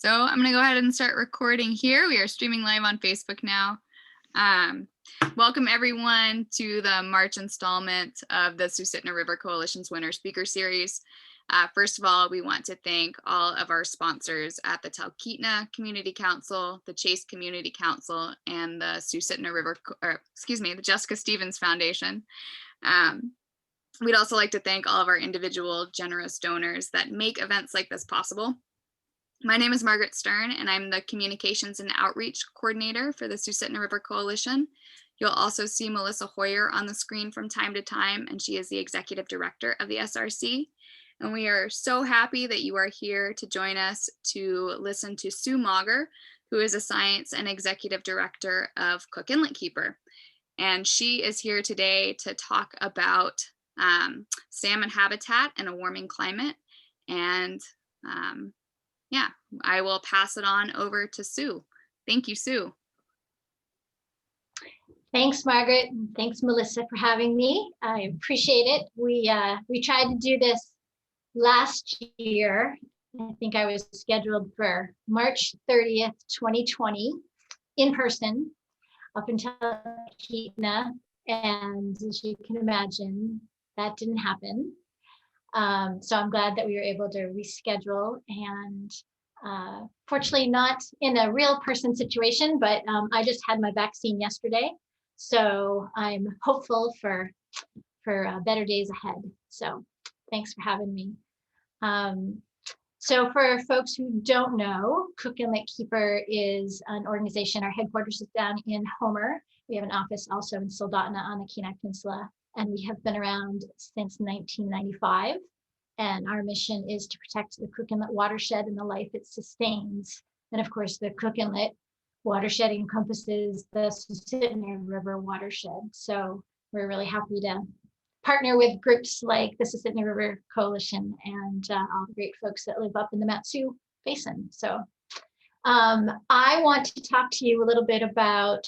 So I'm going to go ahead and start recording here. We are streaming live on Facebook now. Welcome everyone to the March installment of the Susitna River Coalition's Winter Speaker Series. First of all, we want to thank all of our sponsors at the Talkeetna Community Council, the Chase Community Council, and the Susitna River, the Jessica Stevens Foundation. We'd also like to thank all of our individual generous donors that make events like this possible. My name is Margaret Stern, and I'm the Communications and Outreach Coordinator for the Susitna River Coalition. You'll also see Melissa Hoyer on the screen from time to time, and she is the Executive Director of the SRC. And we are so happy that you are here to join us to listen to Sue Mauger, who is a Science and Executive Director of Cook Inletkeeper. And she is here today to talk about salmon habitat and a warming climate. And yeah, I will pass it on over to Sue. Thank you, Sue. Thanks, Margaret. Thanks, Melissa, for having me. I appreciate it. We tried to do this last year. I think I was scheduled for March 30th, 2020, in person, up in Talkeetna. And as you can imagine, that didn't happen. So I'm glad that we were able to reschedule, and fortunately not in a real person situation, but I just had my vaccine yesterday. So I'm hopeful for better days ahead. So thanks for having me. So for folks who don't know, Cook Inletkeeper is an organization. Our headquarters is down in Homer. We have an office also in Soldotna on the Kenai Peninsula. And we have been around since 1995. And our mission is to protect the Cook Inlet Watershed and the life it sustains. And of course, the Cook Inlet Watershed encompasses the Susitna River watershed. So we're really happy to partner with groups like the Susitna River Coalition and all the great folks that live up in the MatSu basin. So I want to talk to you a little bit about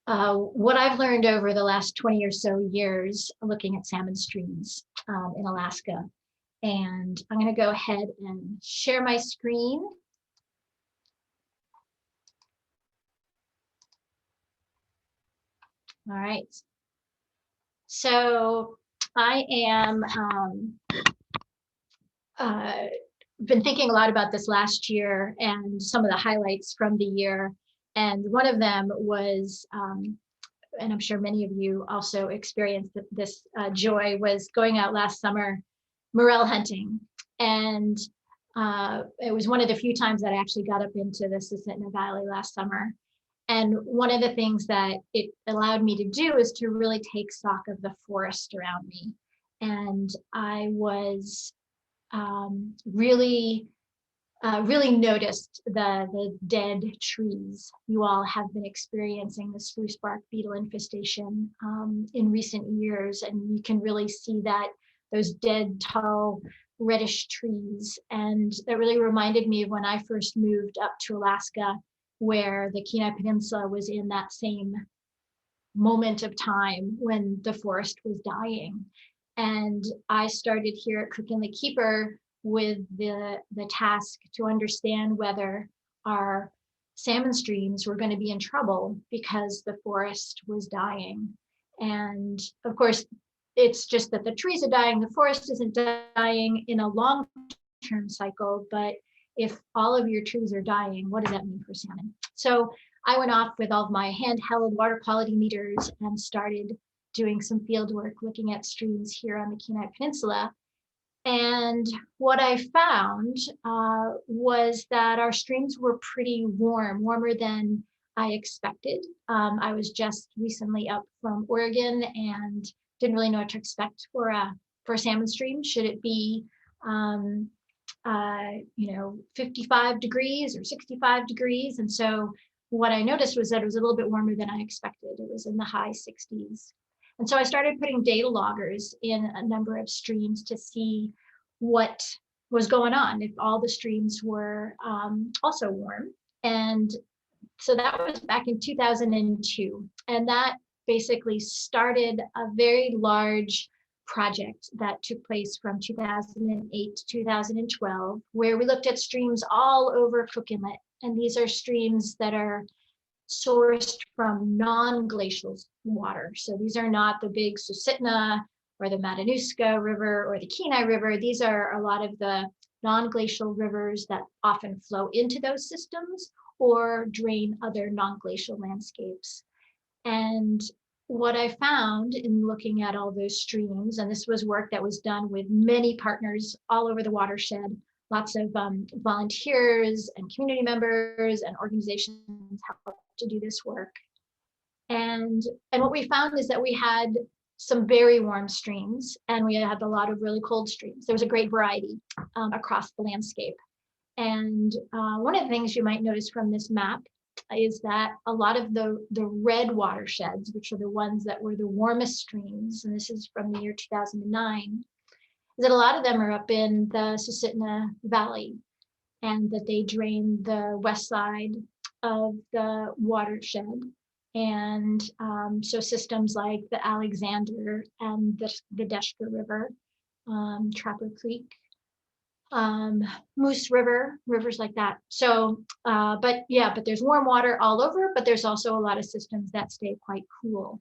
what I've learned over the last 20 or so years looking at salmon streams in Alaska. And I'm going to go ahead and share my screen. All right. So I am been thinking a lot about this last year and some of the highlights from the year. And one of them was, and I'm sure many of you also experienced this joy, was going out last summer morel hunting. And it was one of the few times that I actually got up into the Susitna Valley last summer. And one of the things that it allowed me to do is to really take stock of the forest around me. And I was really noticed the dead trees. You all have been experiencing the spruce bark beetle infestation in recent years, and you can really see that, those dead, tall, reddish trees. And that really reminded me of when I first moved up to Alaska, where the Kenai Peninsula was in that same moment of time when the forest was dying. And I started here at Cook Inletkeeper with the task to understand whether our salmon streams were going to be in trouble because the forest was dying. And of course, it's just that the trees are dying, the forest isn't dying in a long-term cycle, but if all of your trees are dying, what does that mean for salmon? So I went off with all of my handheld water quality meters and started doing some field work looking at streams here on the Kenai Peninsula. And what I found was that our streams were pretty warm, warmer than I expected. I was just recently up from Oregon and didn't really know what to expect for a salmon stream. Should it be 55 degrees or 65 degrees? And so what I noticed was that it was a little bit warmer than I expected. It was in the high 60s. And so I started putting data loggers in a number of streams to see what was going on, if all the streams were also warm. And so that was back in 2002. And that basically started a very large project that took place from 2008 to 2012, where we looked at streams all over Cook Inlet. And these are streams that are sourced from non-glacial water. So these are not the big Susitna or the Matanuska River or the Kenai River. These are a lot of the non-glacial rivers that often flow into those systems or drain other non-glacial landscapes. And what I found in looking at all those streams, and this was work that was done with many partners all over the watershed, lots of volunteers and community members and organizations helped to do this work. And what we found is that we had some very warm streams and we had a lot of really cold streams. There was a great variety across the landscape. And one of the things you might notice from this map is that a lot of the red watersheds, which are the ones that were the warmest streams, and this is from the year 2009, is that a lot of them are up in the Susitna Valley, and that they drain the west side of the watershed. And so systems like the Alexander and the Deshka River, Trapper Creek, Moose River, rivers like that. So, but there's warm water all over, but there's also a lot of systems that stay quite cool.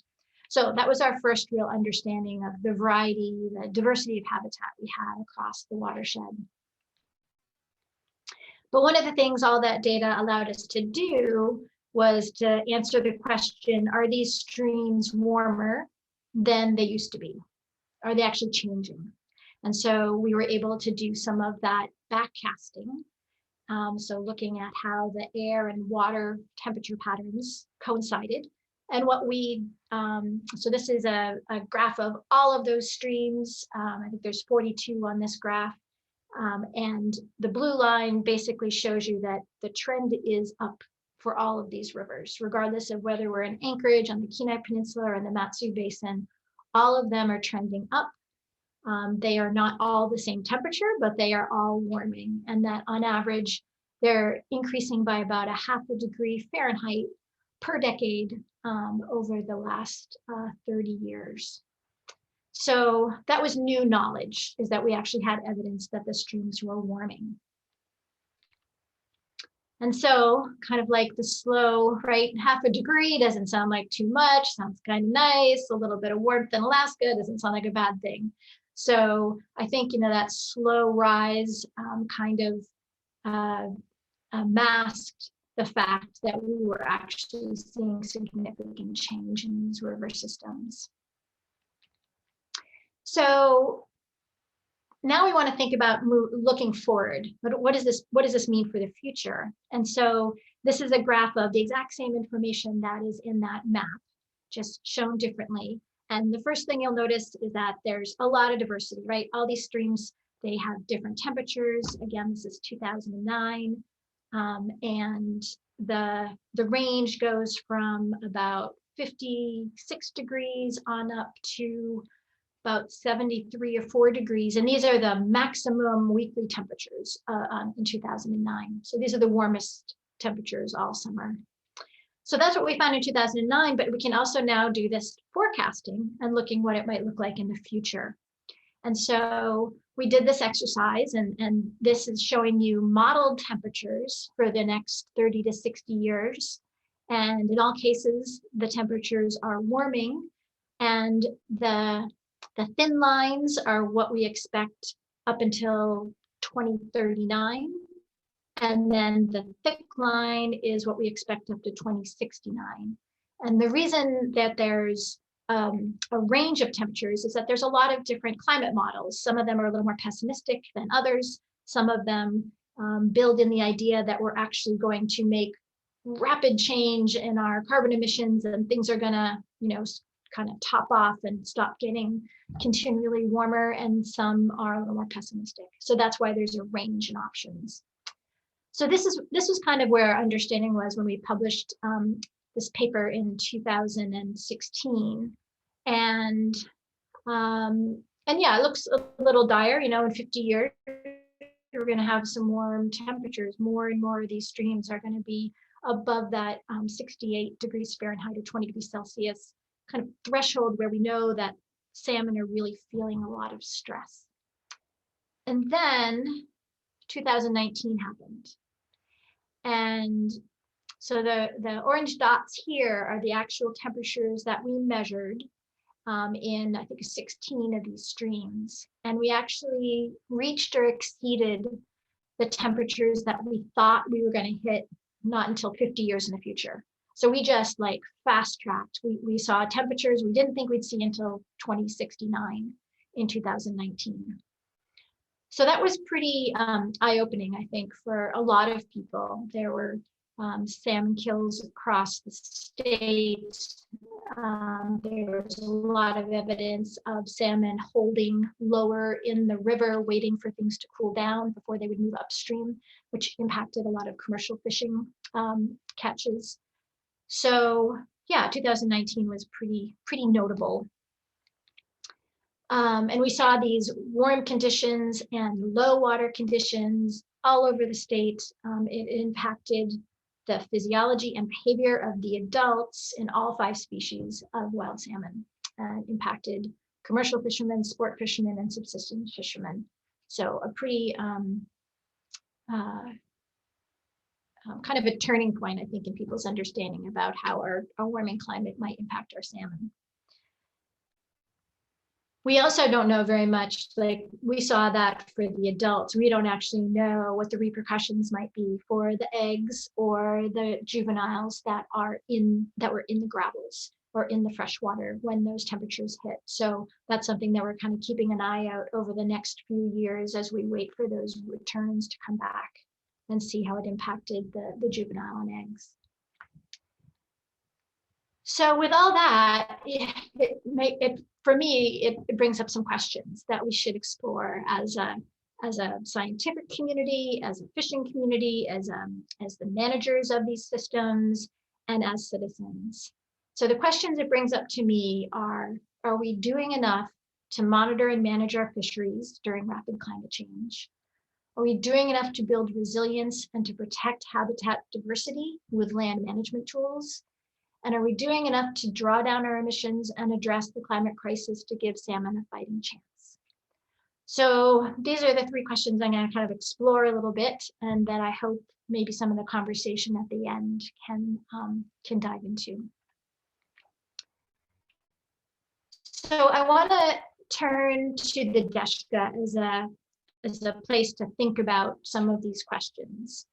So that was our first real understanding of the variety, the diversity of habitat we had across the watershed. But one of the things all that data allowed us to do was to answer the question, are these streams warmer than they used to be? Are they actually changing? And so we were able to do some of that backcasting. So looking at how the air and water temperature patterns coincided. And what we, so this is a graph of all of those streams. I think there's 42 on this graph. And the blue line basically shows you that the trend is up for all of these rivers, regardless of whether we're in Anchorage, on the Kenai Peninsula, or in the MatSu Basin. All of them are trending up. They are not all the same temperature, but they are all warming, and that on average, they're increasing by about 0.5 degree Fahrenheit per decade over the last 30 years. So that was new knowledge, is that we actually had evidence that the streams were warming. And so kind of like the slow, right, 0.5 degree doesn't sound like too much, sounds kind of nice. A little bit of warmth in Alaska doesn't sound like a bad thing. So I think, that slow rise kind of masked the fact that we were actually seeing significant change in these river systems. So now we want to think about looking forward. What does this mean for the future? And so this is a graph of the exact same information that is in that map, just shown differently. And the first thing you'll notice is that there's a lot of diversity, right? All these streams, they have different temperatures. Again, this is 2009. And the range goes from about 56 degrees on up to about 73 or 4 degrees. And these are the maximum weekly temperatures in 2009. So these are the warmest temperatures all summer. So that's what we found in 2009, but we can also now do this forecasting and looking what it might look like in the future. And so we did this exercise, and this is showing you modeled temperatures for the next 30 to 60 years. And in all cases, the temperatures are warming, and the thin lines are what we expect up until 2039. And then the thick line is what we expect up to 2069. And the reason that there's a range of temperatures is that there's a lot of different climate models. Some of them are a little more pessimistic than others. Some of them build in the idea that we're actually going to make rapid change in our carbon emissions and things are gonna, kind of top off and stop getting continually warmer, and some are a little more pessimistic. So that's why there's a range in options. So this was kind of where our understanding was when we published this paper in 2016. And yeah, it looks a little dire, in 50 years, we're going to have some warm temperatures. More and more of these streams are going to be above that 68 degrees Fahrenheit or 20 degrees Celsius kind of threshold where we know that salmon are really feeling a lot of stress. And then 2019 happened. And so the orange dots here are the actual temperatures that we measured in, I think, 16 of these streams. And we actually reached or exceeded the temperatures that we thought we were going to hit not until 50 years in the future. So we just like fast tracked. We saw temperatures we didn't think we'd see until 2069 in 2019. So that was pretty eye-opening, I think, for a lot of people. There were salmon kills across the state. There was a lot of evidence of salmon holding lower in the river, waiting for things to cool down before they would move upstream, which impacted a lot of commercial fishing catches. So yeah, 2019 was pretty notable. And we saw these warm conditions and low water conditions all over the state. It impacted the physiology and behavior of the adults in all 5 species of wild salmon, and impacted commercial fishermen, sport fishermen, and subsistence fishermen. So a pretty kind of a turning point, I think, in people's understanding about how our warming climate might impact our salmon. We also don't know very much, like we saw that for the adults. We don't actually know what the repercussions might be for the eggs or the juveniles that were in the gravels or in the freshwater when those temperatures hit. So that's something that we're kind of keeping an eye out over the next few years as we wait for those returns to come back and see how it impacted the juvenile and eggs. So with all that, for me, it brings up some questions that we should explore as a scientific community, as a fishing community, as the managers of these systems, and as citizens. So the questions it brings up to me are we doing enough to monitor and manage our fisheries during rapid climate change? Are we doing enough to build resilience and to protect habitat diversity with land management tools? And are we doing enough to draw down our emissions and address the climate crisis to give salmon a fighting chance? So these are the 3 questions I'm going to kind of explore a little bit, and that I hope maybe some of the conversation at the end can dive into. So I want to turn to the Deshka as a place to think about some of these questions.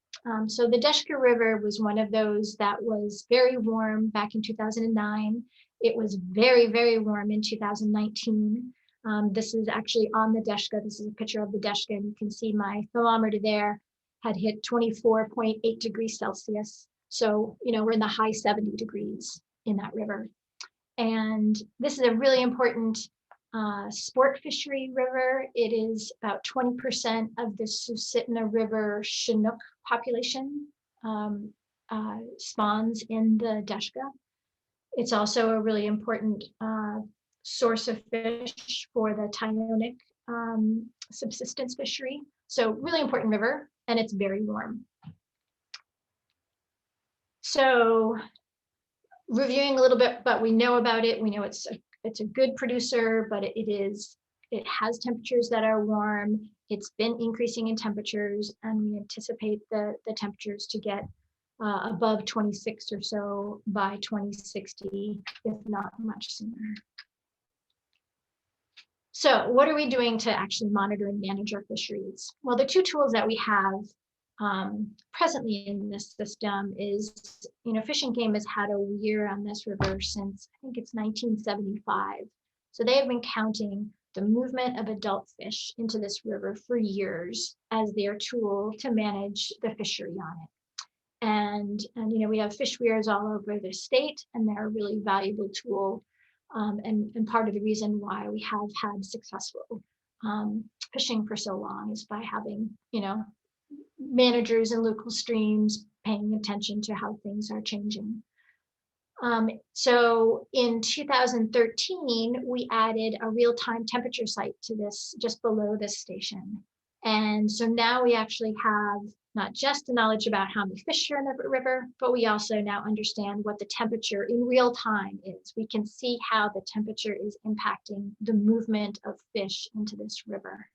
So the Deshka River was one of those that was very warm back in 2009. It was very, very warm in 2019. This is actually on the Deshka. This is a picture of the Deshka, and you can see my thermometer there had hit 24.8 degrees Celsius. So, we're in the high 70 degrees in that river. And this is a really important sport fishery river. It is about 20% of the Susitna River Chinook population spawns in the Deshka. It's also a really important source of fish for the Chinook subsistence fishery. So really important river, and it's very warm. So reviewing a little bit, but we know about it. We know it's a good producer, but it has temperatures that are warm. It's been increasing in temperatures, and we anticipate the temperatures to get above 26 or so by 2060, if not much sooner. So what are we doing to actually monitor and manage our fisheries? Well, the 2 tools that we have presently in this system is, Fish and Game has had a weir on this river since, I think it's 1975. So they have been counting the movement of adult fish into this river for years as their tool to manage the fishery on it. And we have fish weirs all over the state, and they're a really valuable tool. And part of the reason why we have had successful fishing for so long is by having, managers in local streams paying attention to how things are changing. So in 2013, we added a real-time temperature site to this just below this station. And so now we actually have not just the knowledge about how many fish are in the river, but we also now understand what the temperature in real time is. We can see how the temperature is impacting the movement of fish into this river.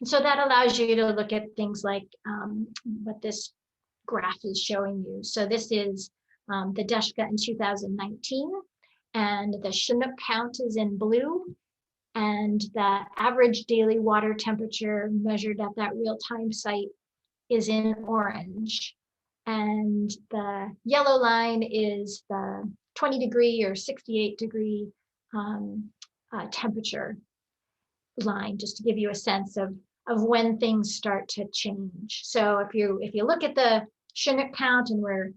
And so that allows you to look at things like what this graph is showing you. So this is the Deshka in 2019, and the Chinook count is in blue, and the average daily water temperature measured at that real-time site is in orange. And the yellow line is the 20-degree or 68-degree temperature line, just to give you a sense of when things start to change. So if you look at the Chinook count, and where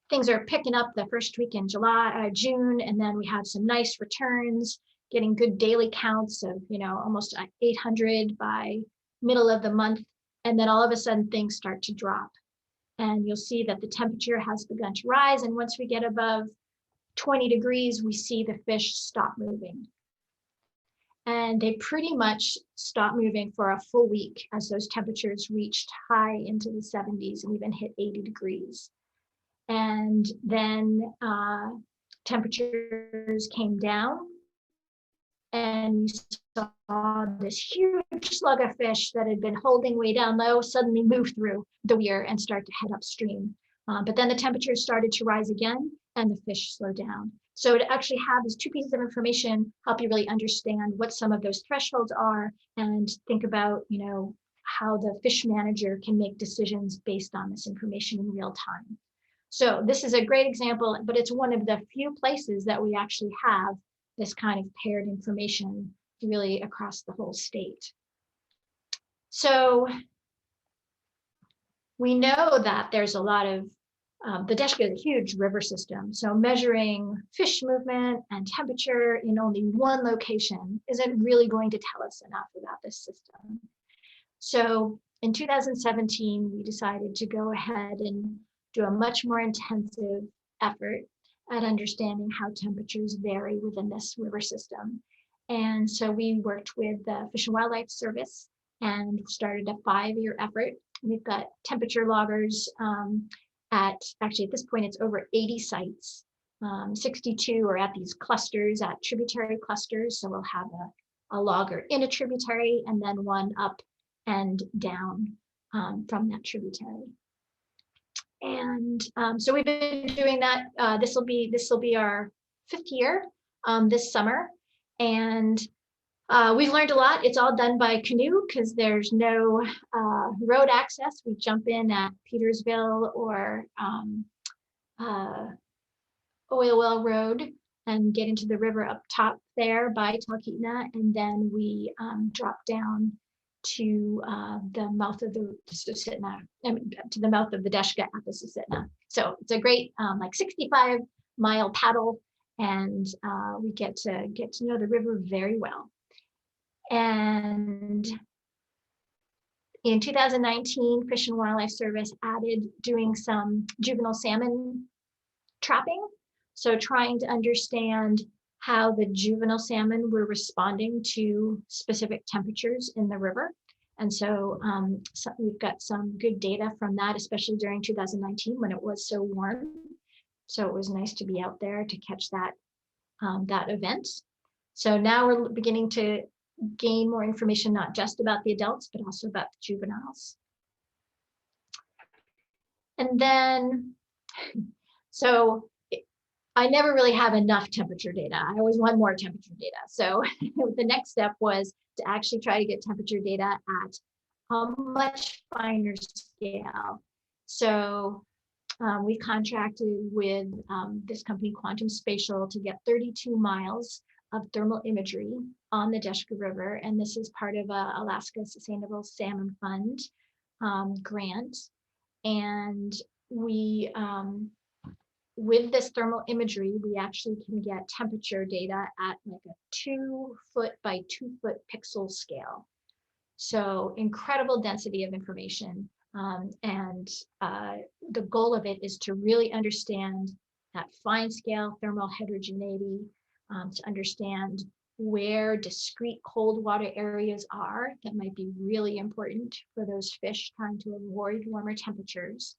things are picking up the first week in June, and then we have some nice returns, getting good daily counts of almost 800 by middle of the month, and then all of a sudden things start to drop, and you'll see that the temperature has begun to rise, and once we get above 20 degrees, we see the fish stop moving. And they pretty much stopped moving for a full week as those temperatures reached high into the 70s and even hit 80 degrees. And then temperatures came down, and you saw this huge slug of fish that had been holding way down low suddenly move through the weir and start to head upstream. But then the temperatures started to rise again, and the fish slowed down. So to actually have these two pieces of information help you really understand what some of those thresholds are, and think about how the fish manager can make decisions based on this information in real time. So this is a great example, but it's one of the few places that we actually have this kind of paired information really across the whole state. So we know that there's a lot of, the Deshka is a huge river system. So measuring fish movement and temperature in only one location isn't really going to tell us enough about this system. So in 2017, we decided to go ahead and do a much more intensive effort at understanding how temperatures vary within this river system. And so we worked with the Fish and Wildlife Service and started a 5-year effort. We've got temperature loggers at this point, it's over 80 sites. 62 are at these clusters, at tributary clusters. So we'll have a logger in a tributary, and then one up and down from that tributary. And so we've been doing that. This will be our 5th year this summer, and we've learned a lot. It's all done by canoe because there's no road access. We jump in at Petersville or Oil Well Road and get into the river up top there by Talkeetna, and then we drop down to the mouth of the Susitna, to the mouth of the Deshka at the Susitna. So it's a great 65-mile paddle, and we get to know the river very well. And in 2019, Fish and Wildlife Service added doing some juvenile salmon trapping. So trying to understand how the juvenile salmon were responding to specific temperatures in the river. And so, we've got some good data from that, especially during 2019 when it was so warm. So it was nice to be out there to catch that event. So now we're beginning to gain more information, not just about the adults, but also about the juveniles. And then, so I never really have enough temperature data. I always want more temperature data. So the next step was to actually try to get temperature data at a much finer scale. So we contracted with this company, Quantum Spatial, to get 32 miles of thermal imagery on the Deshka River. And this is part of a Alaska Sustainable Salmon Fund grant. And we, with this thermal imagery, we actually can get temperature data at like a 2-foot by 2-foot pixel scale. So incredible density of information. And the goal of it is to really understand that fine scale thermal heterogeneity, to understand where discrete cold water areas are that might be really important for those fish trying to avoid warmer temperatures,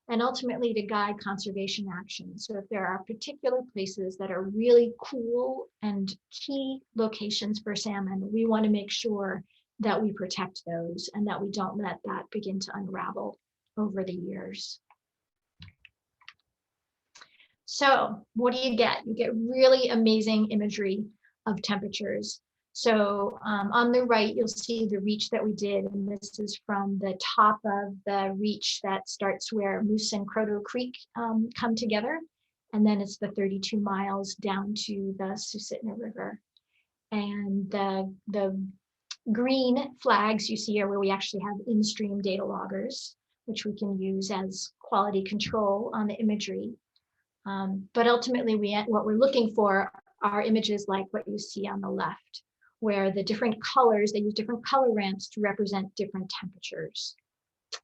and ultimately to guide conservation action. So if there are particular places that are really cool and key locations for salmon, we want to make sure that we protect those and that we don't let that begin to unravel over the years. So what do you get? You get really amazing imagery of temperatures. So on the right, you'll see the reach that we did, and this is from the top of the reach that starts where Moose and Croto Creek come together. And then it's the 32 miles down to the Susitna River. And the green flags you see are where we actually have in-stream data loggers, which we can use as quality control on the imagery. But ultimately, what we're looking for are images like what you see on the left, where the different colors, they use different color ramps to represent different temperatures.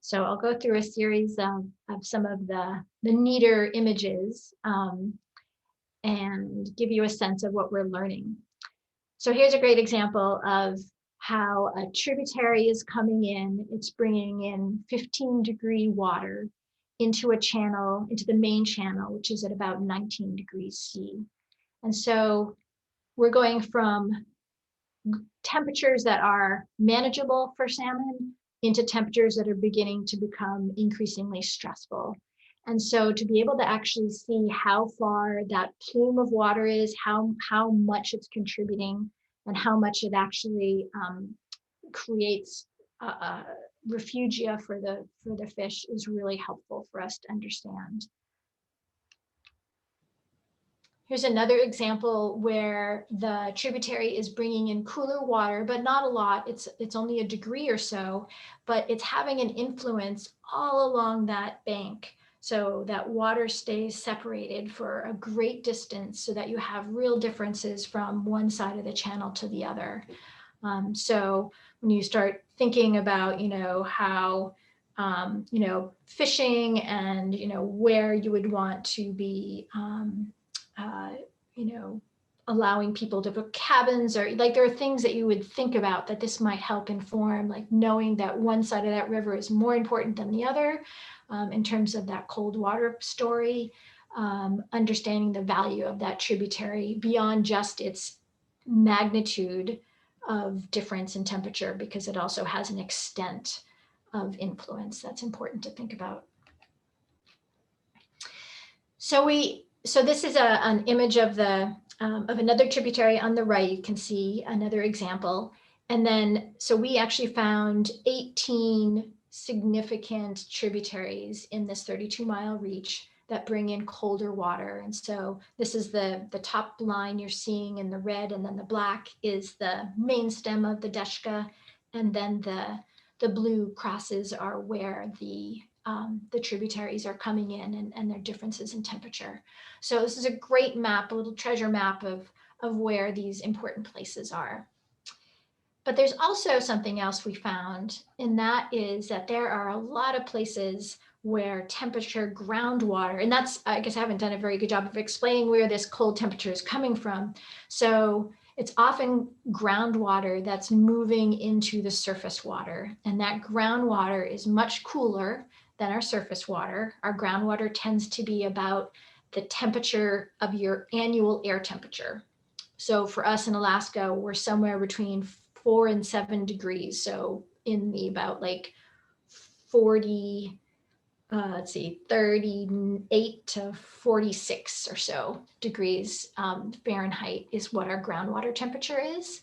So I'll go through a series of some of the neater images and give you a sense of what we're learning. So here's a great example of how a tributary is coming in. It's bringing in 15-degree water into a channel, into the main channel, which is at about 19 degrees C. And so we're going from temperatures that are manageable for salmon into temperatures that are beginning to become increasingly stressful. And so to be able to actually see how far that plume of water is, how much it's contributing, and how much it actually creates refugia for the fish is really helpful for us to understand. Here's another example where the tributary is bringing in cooler water, but not a lot. It's only a degree or so, but it's having an influence all along that bank. So that water stays separated for a great distance so that you have real differences from one side of the channel to the other. So when you start thinking about, how, fishing and, where you would want to be, allowing people to put cabins, or like there are things that you would think about that this might help inform, like knowing that one side of that river is more important than the other in terms of that cold water story, understanding the value of that tributary beyond just its magnitude of difference in temperature, because it also has an extent of influence that's important to think about. So this is an image of another tributary on the right. You can see another example. And then, so we actually found 18 significant tributaries in this 32-mile reach that bring in colder water. And so this is the top line you're seeing in the red, and then the black is the main stem of the Deshka. And then the blue crosses are where the tributaries are coming in and their differences in temperature. So this is a great map, a little treasure map of where these important places are. But there's also something else we found, and that is that there are a lot of places where temperature groundwater, and that's, I guess I haven't done a very good job of explaining where this cold temperature is coming from. So it's often groundwater that's moving into the surface water, and that groundwater is much cooler than our surface water. Our groundwater tends to be about the temperature of your annual air temperature. So for us in Alaska, we're somewhere between 4 and 7 degrees. So in the about like 40, 38 to 46 or so degrees Fahrenheit is what our groundwater temperature is.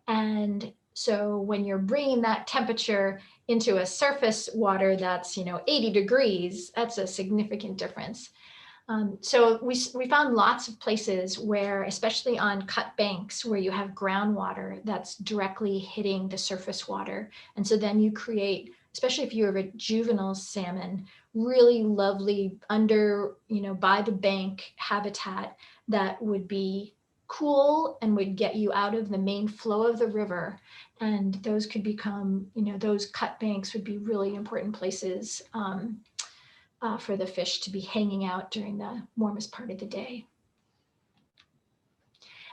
And so when you're bringing that temperature into a surface water that's 80 degrees, that's a significant difference. So we found lots of places where, especially on cut banks, where you have groundwater that's directly hitting the surface water. And so then you create, especially if you have a juvenile salmon, really lovely under, by the bank habitat that would be cool and would get you out of the main flow of the river. And those could become, those cut banks would be really important places for the fish to be hanging out during the warmest part of the day.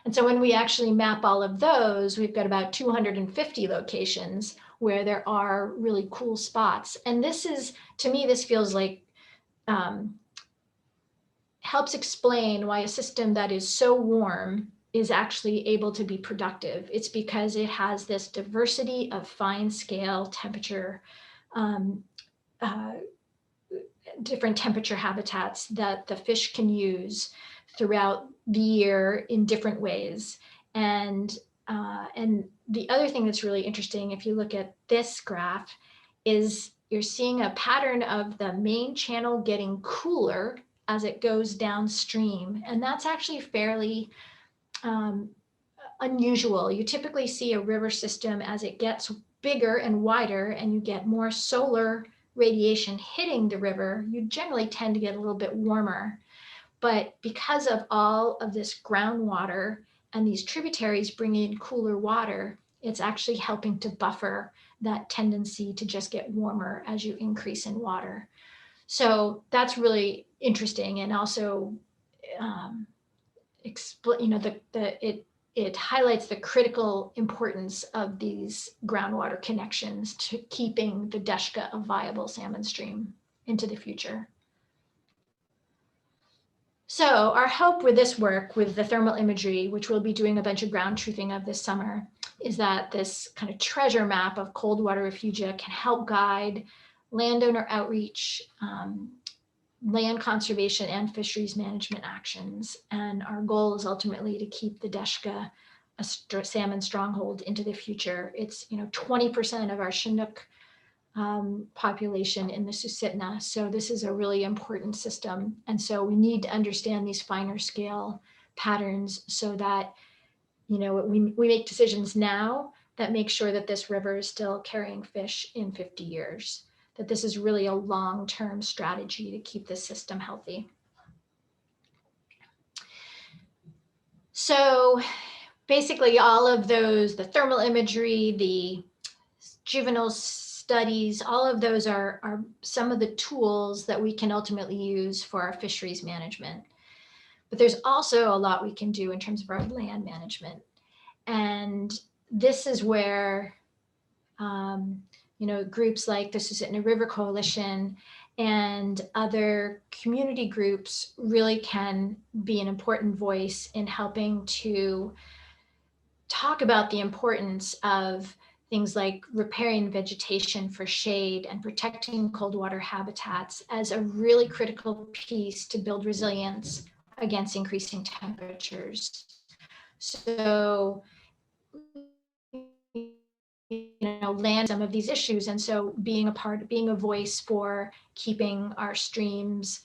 And so when we actually map all of those, we've got about 250 locations where there are really cool spots. And this is, to me, this feels like helps explain why a system that is so warm is actually able to be productive. It's because it has this diversity of fine scale temperature, different temperature habitats that the fish can use throughout the year in different ways. And the other thing that's really interesting, if you look at this graph, is you're seeing a pattern of the main channel getting cooler as it goes downstream. And that's actually fairly unusual. You typically see a river system as it gets bigger and wider and you get more solar radiation hitting the river, you generally tend to get a little bit warmer. But because of all of this groundwater and these tributaries bringing in cooler water, it's actually helping to buffer that tendency to just get warmer as you increase in water. So that's really interesting, and also it highlights the critical importance of these groundwater connections to keeping the Deshka a viable salmon stream into the future. So our hope with this work, with the thermal imagery, which we'll be doing a bunch of ground truthing of this summer, is that this kind of treasure map of cold water refugia can help guide landowner outreach, land conservation, and fisheries management actions. And our goal is ultimately to keep the Deshka a salmon stronghold into the future. It's 20% of our Chinook population in the Susitna. So this is a really important system. And so we need to understand these finer scale patterns so that we make decisions now that make sure that this river is still carrying fish in 50 years. That this is really a long-term strategy to keep the system healthy. So basically all of those, the thermal imagery, the juvenile studies, all of those are some of the tools that we can ultimately use for our fisheries management. But there's also a lot we can do in terms of our land management. And this is where groups like the Susitna River Coalition and other community groups really can be an important voice in helping to talk about the importance of things like repairing vegetation for shade and protecting cold water habitats as a really critical piece to build resilience against increasing temperatures. So, land some of these issues. And so being a voice for keeping our streams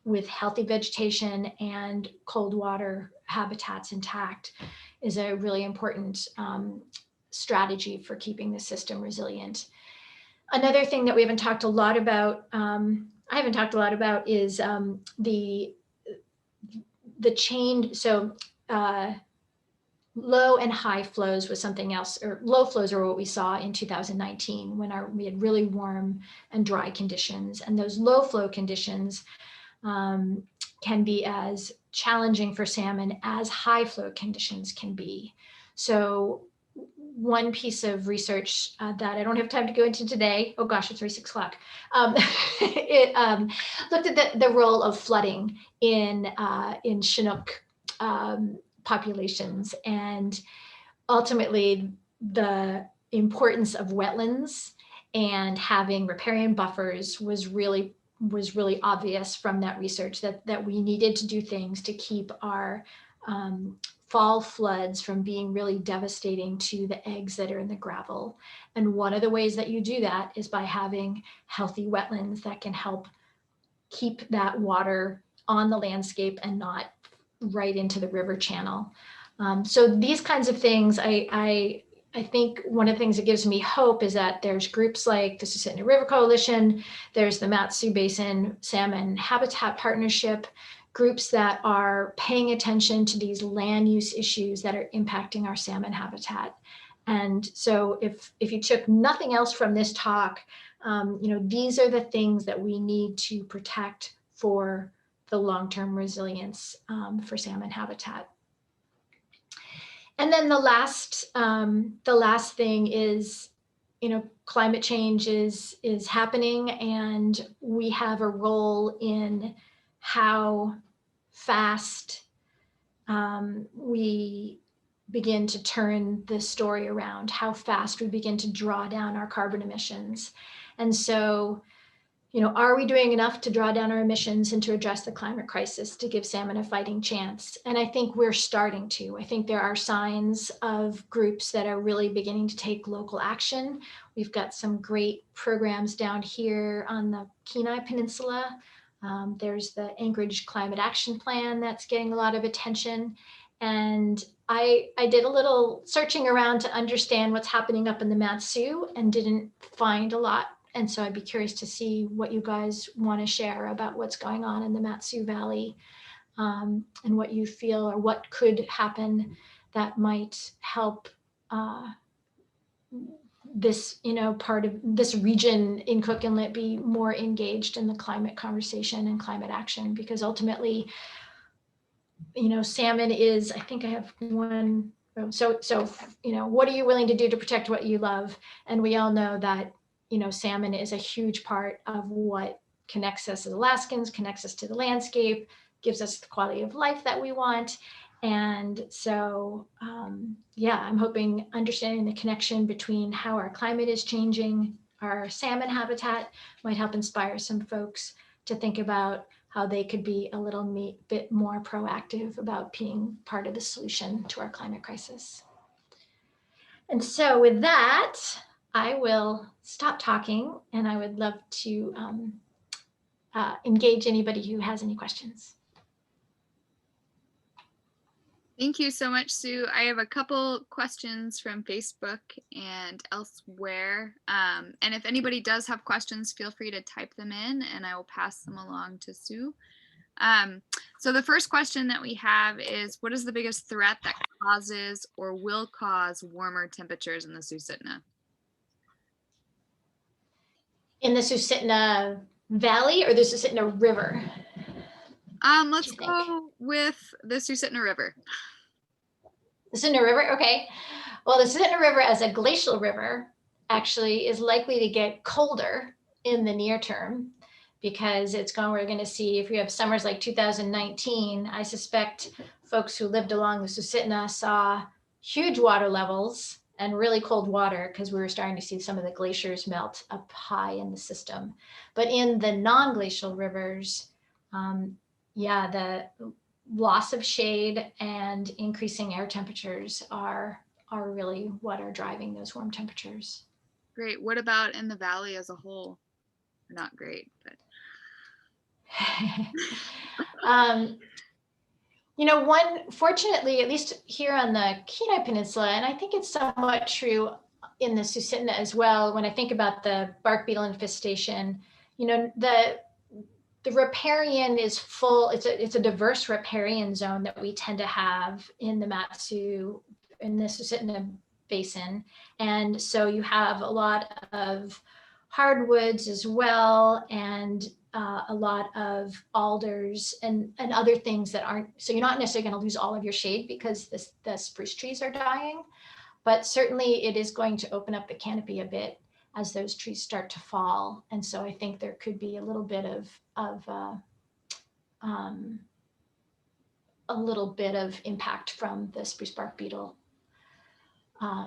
with healthy vegetation and cold water habitats intact is a really important strategy for keeping the system resilient. Another thing that we haven't talked a lot about, is the chain. So low and high flows was something else, or low flows are what we saw in 2019 when we had really warm and dry conditions. And those low flow conditions can be as challenging for salmon as high flow conditions can be. So one piece of research that I don't have time to go into today, oh gosh, it's already 6 o'clock, it looked at the role of flooding in Chinook populations, and ultimately the importance of wetlands and having riparian buffers was really obvious from that research, that we needed to do things to keep our fall floods from being really devastating to the eggs that are in the gravel. And one of the ways that you do that is by having healthy wetlands that can help keep that water on the landscape and not right into the river channel. So these kinds of things, I think one of the things that gives me hope is that there's groups like the Susitna River Coalition, there's the MatSu Basin Salmon Habitat Partnership, groups that are paying attention to these land use issues that are impacting our salmon habitat. And so if you took nothing else from this talk, these are the things that we need to protect for the long-term resilience for salmon habitat. And then the last thing is, climate change is happening, and we have a role in how fast we begin to turn the story around, how fast we begin to draw down our carbon emissions. And so, are we doing enough to draw down our emissions and to address the climate crisis to give salmon a fighting chance? And I think we're starting to. I think there are signs of groups that are really beginning to take local action. We've got some great programs down here on the Kenai Peninsula. There's the Anchorage Climate Action Plan that's getting a lot of attention. And I did a little searching around to understand what's happening up in the MatSu and didn't find a lot. And so I'd be curious to see what you guys want to share about what's going on in the MatSu Valley, and what you feel or what could happen that might help this, part of this region in Cook Inlet be more engaged in the climate conversation and climate action, because ultimately, salmon is, I think I have one. So, what are you willing to do to protect what you love? And we all know that, salmon is a huge part of what connects us as Alaskans, connects us to the landscape, gives us the quality of life that we want. And so, I'm hoping understanding the connection between how our climate is changing our salmon habitat might help inspire some folks to think about how they could be a little bit more proactive about being part of the solution to our climate crisis. And so with that, I will stop talking, and I would love to engage anybody who has any questions. Thank you so much, Sue. I have a couple questions from Facebook and elsewhere. And if anybody does have questions, feel free to type them in and I will pass them along to Sue. So the first question that we have is, what is the biggest threat that causes or will cause warmer temperatures in the Susitna? In the Susitna Valley or the Susitna River? Let's go with the Susitna River. The Susitna River, okay. Well, the Susitna River as a glacial river actually is likely to get colder in the near term, because we're going to see, if we have summers like 2019, I suspect folks who lived along the Susitna saw huge water levels and really cold water, because we were starting to see some of the glaciers melt up high in the system. But in the non-glacial rivers, the loss of shade and increasing air temperatures are really what are driving those warm temperatures. Great. What about in the valley as a whole? Not great, but fortunately, at least here on the Kenai Peninsula, and I think it's somewhat true in the Susitna as well, when I think about the bark beetle infestation, the riparian is full. It's a diverse riparian zone that we tend to have in the MatSu, in the Susitna basin. And so you have a lot of hardwoods as well, and a lot of alders and other things that aren't, so you're not necessarily going to lose all of your shade because the spruce trees are dying, but certainly it is going to open up the canopy a bit as those trees start to fall. And so I think there could be a little bit of impact from the spruce bark beetle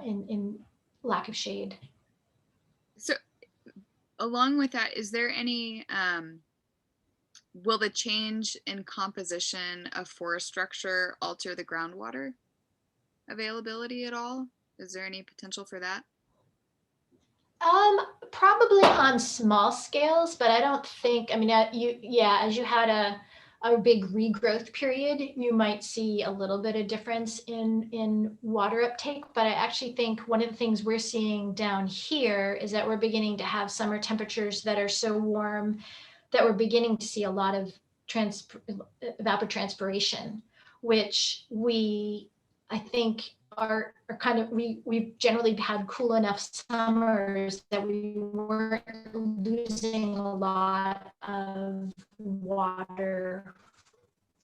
in lack of shade. So along with that, is there any, will the change in composition of forest structure alter the groundwater availability at all? Is there any potential for that? Probably on small scales, but I don't think, as you had a big regrowth period, you might see a little bit of difference in water uptake. But I actually think one of the things we're seeing down here is that we're beginning to have summer temperatures that are so warm that we're beginning to see a lot of evapotranspiration, which I think are kind of, we've generally had cool enough summers that we weren't losing a lot of water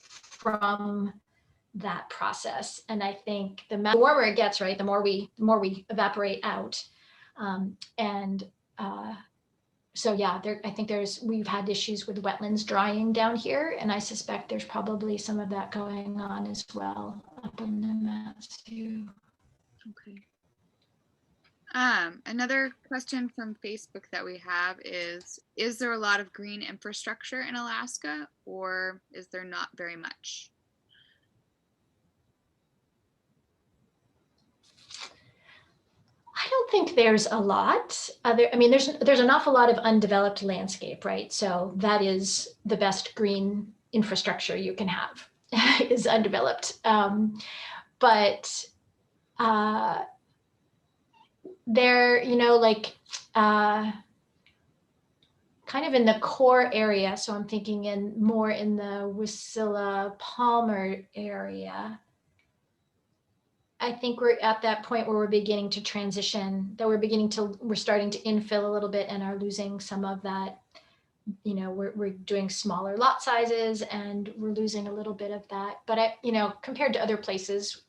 from that process. And I think the warmer it gets, right, the more we evaporate out. And so yeah, I think we've had issues with wetlands drying down here, and I suspect there's probably some of that going on as well up in the MatSu. Okay. Another question from Facebook that we have is there a lot of green infrastructure in Alaska, or is there not very much? I don't think there's a lot. There's an awful lot of undeveloped landscape, right? So that is the best green infrastructure you can have is undeveloped. But there, kind of in the core area. So I'm thinking more in the Wasilla Palmer area. I think we're at that point where we're beginning to transition, that we're starting to infill a little bit and are losing some of that. We're doing smaller lot sizes and we're losing a little bit of that. But compared to other places,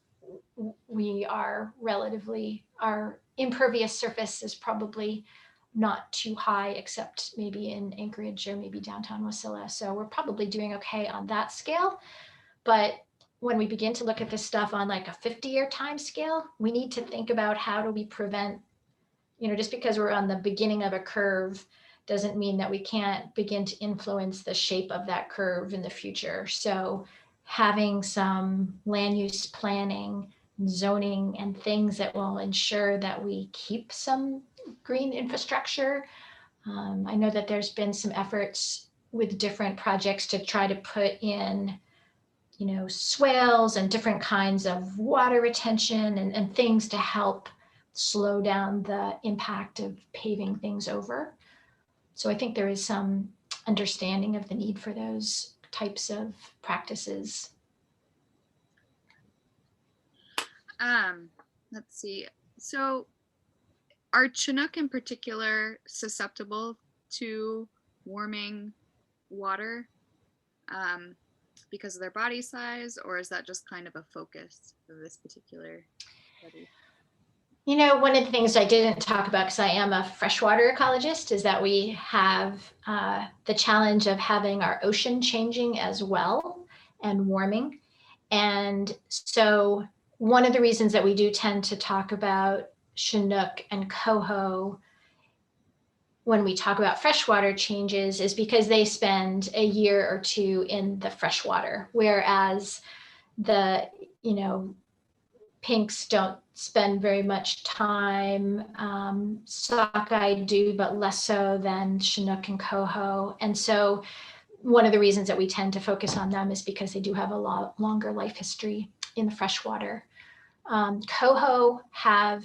our impervious surface is probably not too high, except maybe in Anchorage or maybe downtown Wasilla. So we're probably doing okay on that scale. But when we begin to look at this stuff on like a 50-year time scale, we need to think about how do we prevent, just because we're on the beginning of a curve doesn't mean that we can't begin to influence the shape of that curve in the future. So having some land use planning, zoning, and things that will ensure that we keep some green infrastructure. I know that there's been some efforts with different projects to try to put in swales and different kinds of water retention and things to help slow down the impact of paving things over. So I think there is some understanding of the need for those types of practices. Let's see. So are Chinook in particular susceptible to warming water? Because of their body size, or is that just kind of a focus of this particular study? One of the things I didn't talk about, because I am a freshwater ecologist, is that we have the challenge of having our ocean changing as well and warming. And so one of the reasons that we do tend to talk about Chinook and coho when we talk about freshwater changes is because they spend a year or two in the freshwater, whereas the, pinks don't spend very much time. Sockeye do, but less so than Chinook and coho. And so one of the reasons that we tend to focus on them is because they do have a lot longer life history in the freshwater. Coho have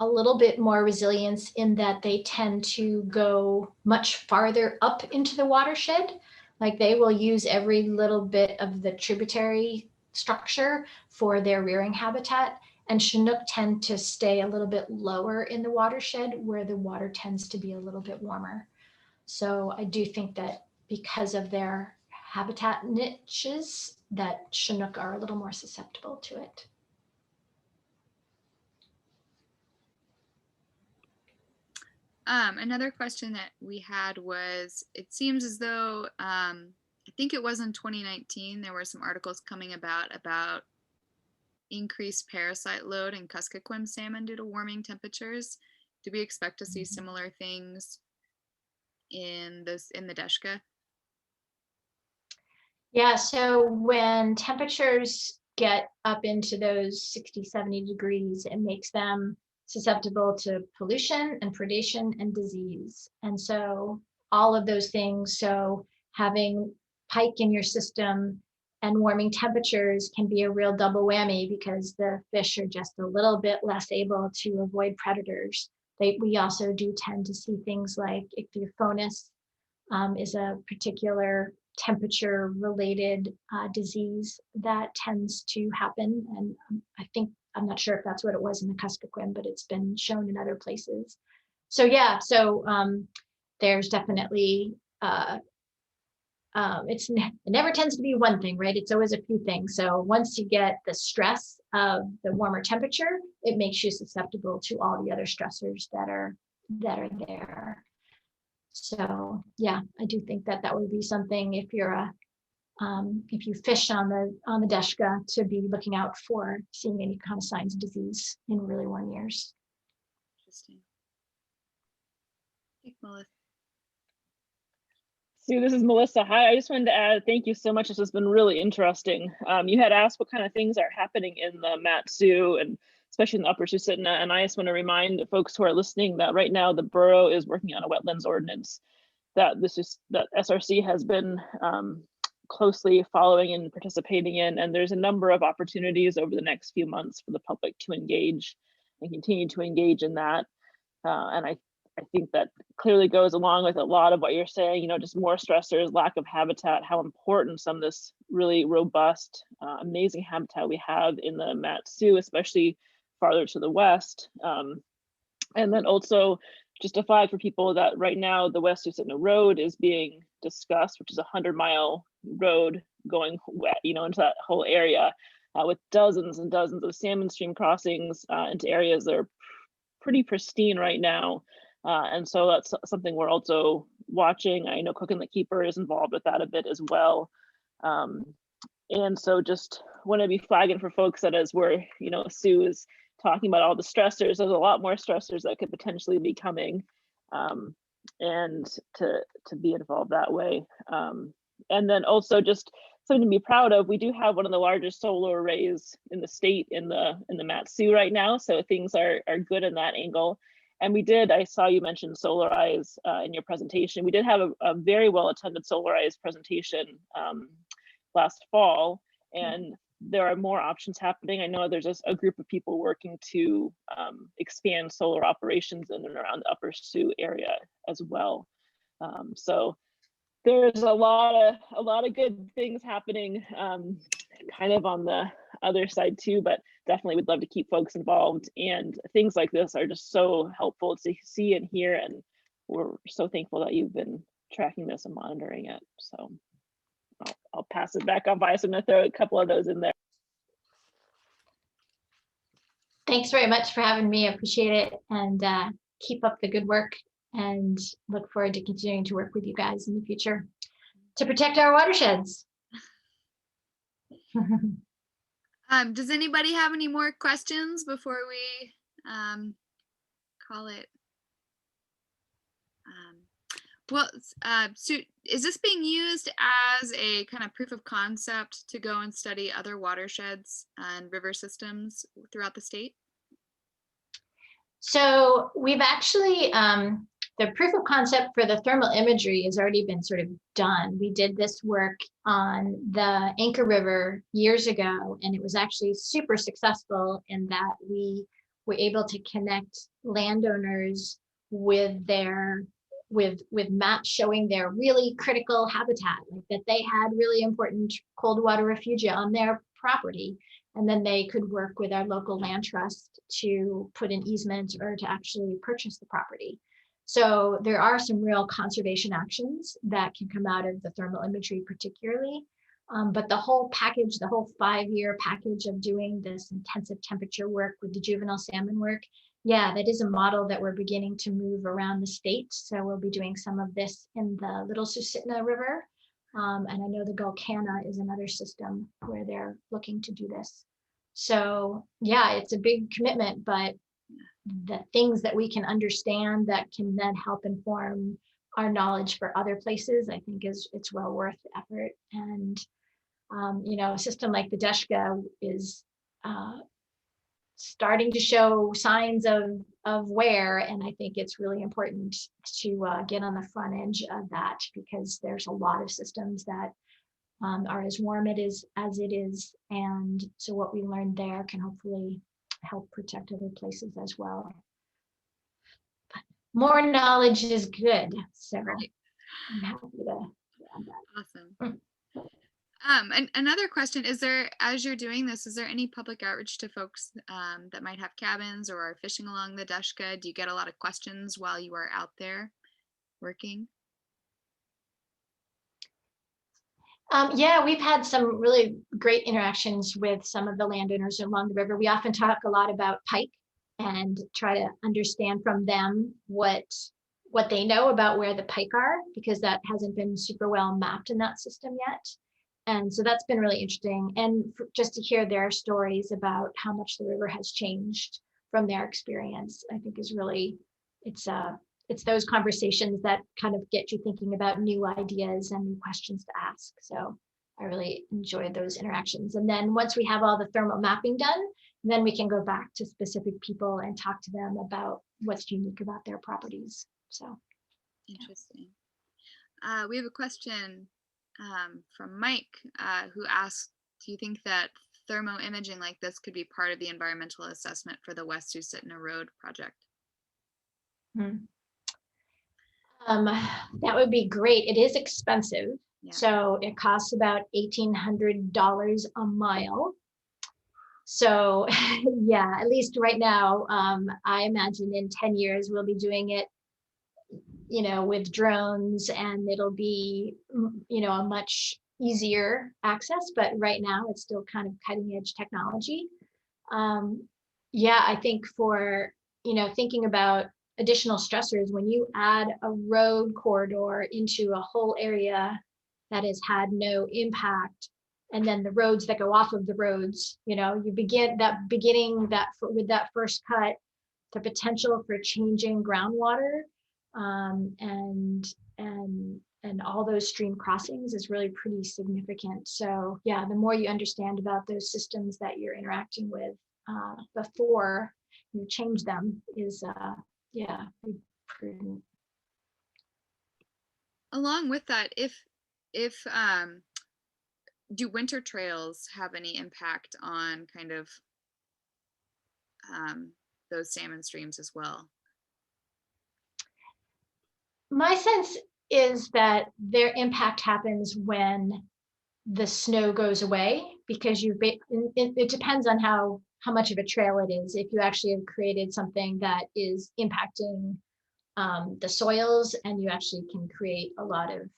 a little bit more resilience in that they tend to go much farther up into the watershed. Like they will use every little bit of the tributary structure for their rearing habitat. And Chinook tend to stay a little bit lower in the watershed where the water tends to be a little bit warmer. So I do think that because of their habitat niches, that Chinook are a little more susceptible to it. Another question that we had was, it seems as though, I think it was in 2019, there were some articles coming about increased parasite load in Kuskokwim salmon due to warming temperatures. Do we expect to see similar things in the Deshka? Yeah, so when temperatures get up into those 60, 70 degrees, it makes them susceptible to pollution and predation and disease. And so all of those things, so having pike in your system and warming temperatures can be a real double whammy because the fish are just a little bit less able to avoid predators. We also do tend to see things like ichthyophonus is a particular temperature related disease that tends to happen. And I'm not sure if that's what it was in the Kuskokwim, but it's been shown in other places. So yeah, there's definitely it never tends to be one thing, right? It's always a few things. So once you get the stress of the warmer temperature, it makes you susceptible to all the other stressors that are there. So yeah, I do think that that would be something if if you fish on the Deshka, to be looking out for seeing any kind of signs of disease in really warm years. Interesting. Thanks, Melissa. Sue, this is Melissa. Hi, I just wanted to add, thank you so much. This has been really interesting. You had asked what kind of things are happening in the MatSu and especially in the upper Susitna. And I just want to remind folks who are listening that right now the borough is working on a wetlands ordinance that SRC has been closely following and participating in. And there's a number of opportunities over the next few months for the public to engage and continue to engage in that. And I think that clearly goes along with a lot of what you're saying, you know, just more stressors, lack of habitat, how important some of this really robust, amazing habitat we have in the MatSu, especially farther to the west. And then also just a flag for people that right now the West Susitna Road is being discussed, which is a 100-mile road going, you know, into that whole area with dozens and dozens of salmon stream crossings into areas that are pretty pristine right now. And so that's something we're also watching. I know Inletkeeper is involved with that a bit as well. And so just want to be flagging for folks that as we're, you know, Sue is talking about all the stressors, there's a lot more stressors that could potentially be coming, and to be involved that way. And then also just something to be proud of, we do have one of the largest solar arrays in the state in the MatSu right now. So things are good in that angle. And we did, I saw you mention Solarize in your presentation. We did have a very well attended Solarize presentation last fall, and there are more options happening. I know there's a group of people working to expand solar operations in and around the Upper Sioux area as well. So there's a lot of good things happening kind of on the other side too, but definitely would love to keep folks involved, and things like this are just so helpful to see and hear, and we're so thankful that you've been tracking this and monitoring it. So I'll pass it back on by. So I'm going to throw a couple of those in there. Thanks very much for having me. I appreciate it, and keep up the good work, and look forward to continuing to work with you guys in the future to protect our watersheds. Does anybody have any more questions before we call it? So is this being used as a kind of proof of concept to go and study other watersheds and river systems throughout the state? So we've actually, the proof of concept for the thermal imagery has already been sort of done. We did this work on the Anchor River years ago, and it was actually super successful in that we were able to connect landowners with maps showing their really critical habitat, like that they had really important cold water refugia on their property. And then they could work with our local land trust to put an easement or to actually purchase the property. So there are some real conservation actions that can come out of the thermal imagery particularly. But the whole package, the whole 5-year package of doing this intensive temperature work with the juvenile salmon work, yeah, that is a model that we're beginning to move around the state. So we'll be doing some of this in the Little Susitna River. And I know the Gulkana is another system where they're looking to do this. So yeah, it's a big commitment, but the things that we can understand that can then help inform our knowledge for other places, I think it's well worth the effort. And you know, a system like the Deshka is starting to show signs of wear, and I think it's really important to get on the front edge of that, because there's a lot of systems that are as warm as it is, and so what we learned there can hopefully help protect other places as well. But more knowledge is good, so Right. I'm happy to add that. Awesome. And another question, is there, as you're doing this, is there any public outreach to folks that might have cabins or are fishing along the Deshka? Do you get a lot of questions while you are out there working? Yeah, we've had some really great interactions with some of the landowners along the river. We often talk a lot about pike and try to understand from them what they know about where the pike are, because that hasn't been super well mapped in that system yet. And so that's been really interesting. And just to hear their stories about how much the river has changed from their experience, I think is really, it's those conversations that kind of get you thinking about new ideas and new questions to ask. So I really enjoyed those interactions. And then once we have all the thermal mapping done, then we can go back to specific people and talk to them about what's unique about their properties. So Interesting. We have a question from Mike, who asks, do you think that thermo imaging like this could be part of the environmental assessment for the West Susitna Road project? That would be great. It is expensive. Yeah. So it costs about $1,800 a mile. So yeah, at least right now, I imagine in 10 years, we'll be doing it, with drones, and it'll be, a much easier access. But right now it's still kind of cutting edge technology. Yeah, I think for, thinking about additional stressors, when you add a road corridor into a whole area that has had no impact, and then the roads that go off of the roads, you begin that with that first cut, the potential for changing groundwater, and all those stream crossings is really pretty significant. So yeah, the more you understand about those systems that you're interacting with before you change them is prudent. Along with that, if do winter trails have any impact on kind of those salmon streams as well? My sense is that their impact happens when the snow goes away, because it depends on how much of a trail it is. If you actually have created something that is impacting the soils, and you actually can create a lot of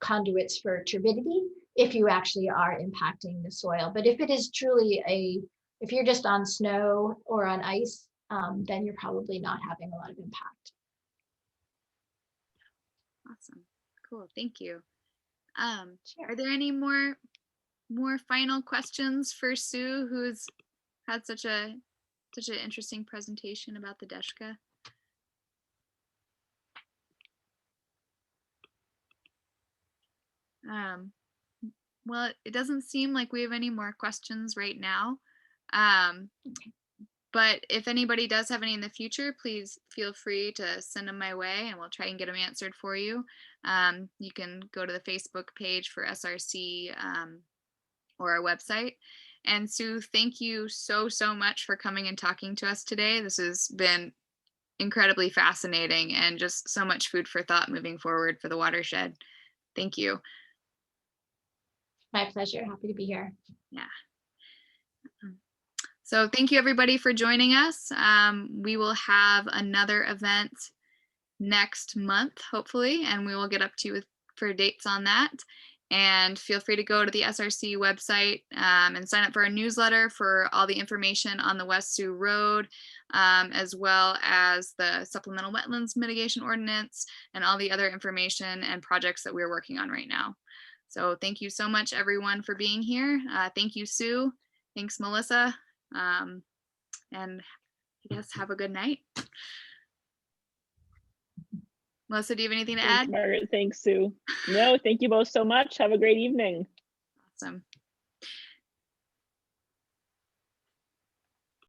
conduits for turbidity, if you actually are impacting the soil. But if it is truly if you're just on snow or on ice, then you're probably not having a lot of impact. Awesome. Cool. Thank you. Sure. Are there any more final questions for Sue, who's had such an interesting presentation about the Deshka? Well, it doesn't seem like we have any more questions right now. But if anybody does have any in the future, please feel free to send them my way, and we'll try and get them answered for you. You can go to the Facebook page for SRC or our website. And Sue, thank you so much for coming and talking to us today. This has been incredibly fascinating and just so much food for thought moving forward for the watershed. Thank you. My pleasure. Happy to be here. Yeah. So thank you everybody for joining us. We will have another event next month, hopefully, and we will get up to you for dates on that. And feel free to go to the SRC website and sign up for our newsletter for all the information on the West Sioux Road, as well as the Supplemental Wetlands Mitigation Ordinance and all the other information and projects that we're working on right now. So thank you so much, everyone, for being here. Thank you, Sue. Thanks, Melissa. And I guess have a good night. Melissa, do you have anything to add? Margaret, thanks, Sue. No, thank you both so much. Have a great evening. Awesome.